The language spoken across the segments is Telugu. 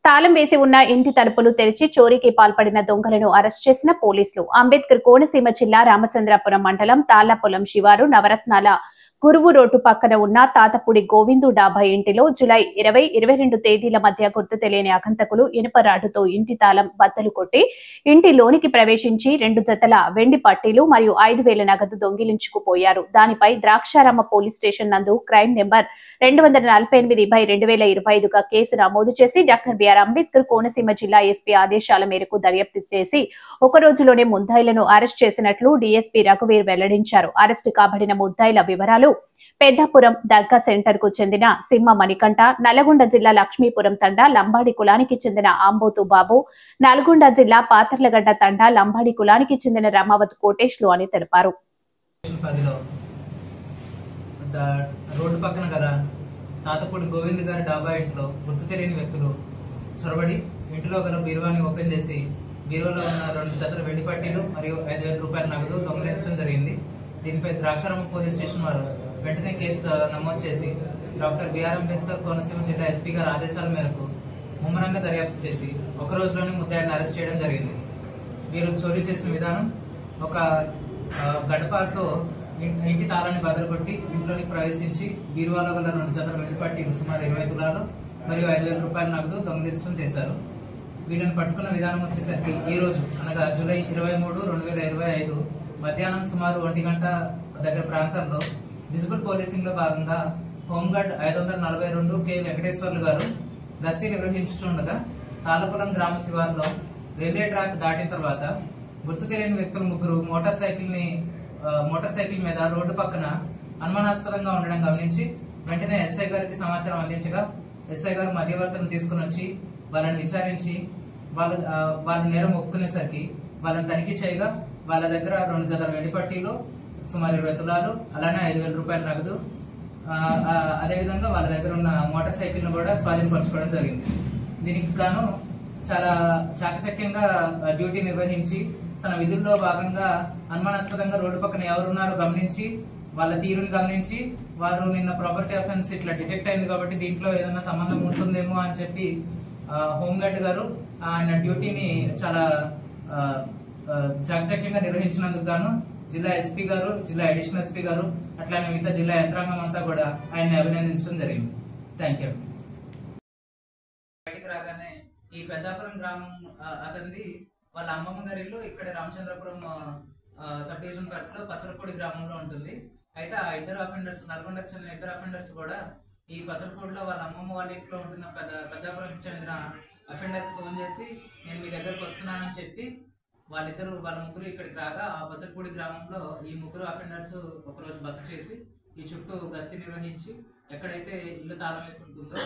తాళం వేసి ఉన్న ఇంటి తలుపులు తెరిచి చోరీకి పాల్పడిన దొంగలను అరెస్ట్ చేసిన పోలీసులు. అంబేద్కర్ కోనసీమ జిల్లా రామచంద్రాపురం మండలం తాళ్లపొలం శివారు నవరత్నాల గురువు రోడ్డు పక్కన ఉన్న తాతపూడి గోవిందు డాబా ఇంటిలో జూలై 20, 22 తేదీల మధ్య గుర్తు తెలియని అగంతకులు ఇనుప రాడ్డుతో ఇంటి తాళం బద్దలు కొట్టి ఇంటిలోనికి ప్రవేశించి 2 జతల వెండి పట్టీలు మరియు 5,000 నగదు దొంగిలించుకుపోయారు. దానిపై ద్రాక్షారామ పోలీస్ స్టేషన్ నందు క్రైమ్ నెంబర్ 248/2025గా కేసు నమోదు చేసి డాక్టర్ బిఆర్ అంబేద్కర్ కోనసీమ జిల్లా ఎస్పీ ఆదేశాల మేరకు దర్యాప్తు చేసి ఒక రోజులోనే ముద్దాయిలను అరెస్ట్ చేసినట్లు డీఎస్పీ రఘువీర్ వెల్లడించారు. అరెస్టు కాబడిన ముద్దాయిల వివరాలు: పెద్దపురం దర్గా సెంటర్ కు చెందిన సింహ మణికంఠ, నల్గొండ జిల్లా లక్ష్మీపురం తండా లంబాడి కులానికి చెందిన ఆంబోతు బాబు, నల్గొండ జిల్లా పాతర్లగడ్డ తండా లంబాడి కులానికి చెందిన రమావత్ కోటేష్లు అని తెలిపారు. రోడ్డు పక్కన గల తాతపూడి గోవింద్ గారి డాబా ఇంట్లో గుర్తు తెలియని వ్యక్తులు చొరబడి ఇంటిలో గల బీరువాని ఓపెన్ చేసి బీరువాలో ఉన్న 2 జతల వెండి పట్టీలు మరియు 5,000 రూపాయల నగదు దొంగిలించడం జరిగింది. దీనిపై ద్రాక్షారామ పోలీస్ స్టేషన్ వారు వెంటనే కేసు నమోదు చేసి డాక్టర్ బిఆర్ అంబేద్కర్ కోనసీమ జిల్లా ఎస్పీ గారి ఆదేశాల మేరకు ముమ్మరంగా దర్యాప్తు చేసి ఒక రోజులోనే ముద్దాయిలను అరెస్ట్ చేయడం జరిగింది. వీరు చోరీ చేసిన విధానం: ఒక గడపతో ఇంటి తాళాన్ని బదలుకొట్టి ఇంట్లోకి ప్రవేశించి బీరువాలో గల 2 జతల వెండి పట్టీలు సుమారు 20 తులాలు మరియు 5,000 రూపాయల నగదు దొంగిలించడం చేశారు. వీళ్ళని పట్టుకున్న విధానం వచ్చేసరికి ఈ రోజు అనగా జూలై 23, 2025 మధ్యాహ్నం సుమారు 1 గంట దగ్గర ప్రాంతంలో విజిబుల్ పోలీసింగ్ లో భాగంగా హోంగార్డ్ 542 కె వెంకటేశ్వర్లు గారు గస్తీ నిర్వహించుతుండగా తాళ్లపొలం గ్రామ శివారులో రైల్వే ట్రాక్ దాటిన తర్వాత గుర్తు తెలియని వ్యక్తులు 3 మోటార్ సైకిల్ మీద రోడ్డు పక్కన అనుమానాస్పదంగా ఉండడం గమనించి వెంటనే ఎస్ఐ గారికి సమాచారం అందించగా ఎస్ఐ గారు మధ్యవర్తులను తీసుకుని వచ్చి వాళ్ళని విచారించి వాళ్ళ నేరం ఒప్పుకునేసరికి వాళ్ళని తనిఖీ చేయగా వాళ్ళ దగ్గర 2 జతల వెండి పట్టీలు సుమారు 20 తులాలు అలానే 5,000 రూపాయల నగదు, అదేవిధంగా వాళ్ళ దగ్గర ఉన్న మోటార్ సైకిల్ ను కూడా స్వాధీనపరచుకోవడం జరిగింది. దీనికి గాను చాలా చాకచక్యంగా డ్యూటీ నిర్వహించి తన విధుల్లో భాగంగా అనుమానాస్పదంగా రోడ్డు పక్కన ఎవరున్నారో గమనించి వాళ్ళ తీరుని గమనించి వారు నిన్న ప్రాపర్టీ అఫెన్స్ ఇట్లా డిటెక్ట్ అయింది కాబట్టి దీంట్లో ఏదైనా సంబంధం ఉంటుందేమో అని చెప్పి హోంగార్డ్ గారు ఆయన డ్యూటీని చాలా చాకచక్యంగా నిర్వహించినందుకు గాను జిల్లా ఎస్పీ గారు, జిల్లా అడిషనల్ ఎస్పీ గారు, అట్లానే మిగతా జిల్లా యంత్రాంగం అంతా కూడా ఆయన్ని అభినందించడం జరిగింది. Thank you. బయటికి రాగానే ఈ పెద్దాపురం గ్రామం అతనిది వాళ్ళ అమ్మమ్మ గారి ఇల్లు ఇక్కడ రామచంద్రపురం సబ్ డివిజన్ పరిధిలో పసలపూడి గ్రామంలో ఉంటుంది. అయితే ఆ 2 అఫెండర్స్, నల్గొండకు చెందిన 2 అఫెండర్స్ కూడా ఈ పసలపూడిలో వాళ్ళ అమ్మమ్మ వాళ్ళ ఇంట్లో ఉంటున్న పెద్దాపురంకి చెందిన అఫెండర్కి ఫోన్ చేసి నేను మీ దగ్గరకు వస్తున్నానని చెప్పి వాళ్ళ ముగ్గురు ఇక్కడికి రాగా ఆ పసలపూడి గ్రామంలో ఈ 3 అఫెండర్స్ ఒకరోజు బస చేసి ఈ చుట్టూ గస్తీ నిర్వహించి ఎక్కడైతే ఇల్లు తాళం వేసి ఉంటుందో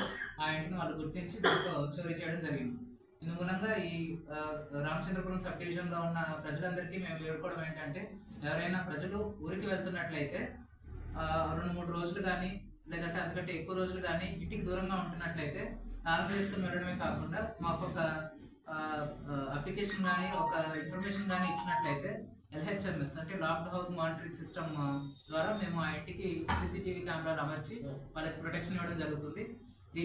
ఆ ఇంటిని వాళ్ళు గుర్తించి దాంట్లో చోరీ చేయడం జరిగింది. ఇందు మూలంగా ఈ రామచంద్రపురం సబ్ డివిజన్ లో ఉన్న ప్రజలందరికీ మేము వేడుకోవడం ఏంటంటే, ఎవరైనా ప్రజలు ఊరికి వెళ్తున్నట్లయితే 2-3 రోజులు కానీ లేదంటే అంతకంటే ఎక్కువ రోజులు కానీ ఇంటికి దూరంగా ఉంటున్నట్లయితే తాళం వేసుకుని వెళ్ళడమే కాకుండా మాకు ఒక అప్లికేషన్ కానీ ఒక ఇన్ఫర్మేషన్ కానీ ఇచ్చినట్లయితే LHMS అంటే లాక్డ్ హౌస్ మానిటరింగ్ సిస్టమ్ ద్వారా మేము ఆ ఇంటికి CCTV కెమెరాలు అమర్చి వాళ్ళకి ప్రొటెక్షన్ ఇవ్వడం జరుగుతుంది.